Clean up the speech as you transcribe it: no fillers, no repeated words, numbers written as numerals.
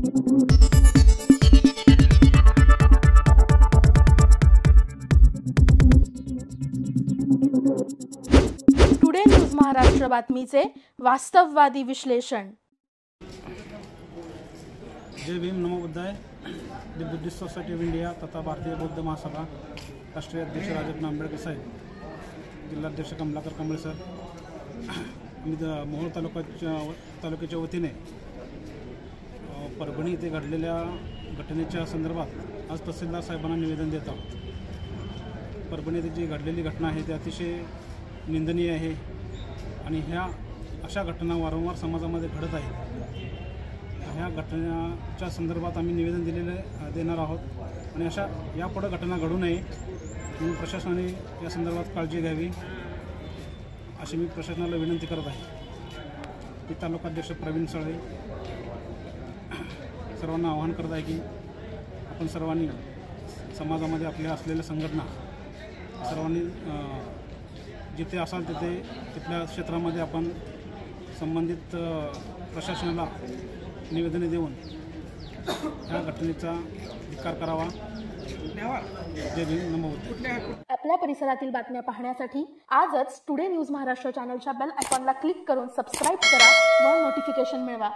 Today news Maharashtra बातमीचे वास्तववादी विश्लेषण। जय भीम, नमो बुद्धाय। The Buddhist society of India तथा भारतीय बौद्ध महासभा राष्ट्रीय अध्यक्ष राजरत्न आंबेडकर साहेब, जिल्हाध्यक्ष कमलाकर कांबळे सर, आम्ही मोहोळ तालुक्याच्या वतीने परभणी येथे घडलेल्या घटनेच्या संदर्भात आज तहसीलदार साहेबांना निवेदन देत आहोत। परभणी येथे जी घडलेली घटना आहे ती अतिशय निंदनीय आहे आणि ह्या अशा घटना वारंवार समाजामध्ये घडत आहेत। ह्या घटनेच्या संदर्भात आम्ही निवेदन देणार आहोत आणि अशा यापुढे घटना घडू नये म्हणून प्रशासनाने या संदर्भात काळजी घ्यावी अशी मी प्रशासनाला विनंती करत आहे। मी तालुकाध्यक्ष प्रवीण साळे सर्वांना आवाहन करत आहे की आपण सर्वांनी समाजामध्ये आपल्या असलेल्या संघटना सर्वांनी जिथे असाल तिथल्या क्षेत्रामध्ये आपण संबंधित प्रशासनाला निवेदने देऊन ह्या घटनेचा धिक्कार करावा। जय भीम, नमो बुद्धाय। आपल्या परिसरातील बातम्या पाहण्यासाठी आजच टुडे न्यूज महाराष्ट्र चॅनलच्या बेल आयकॉनला क्लिक करून सबस्क्राइब करा व नोटिफिकेशन मिळवा।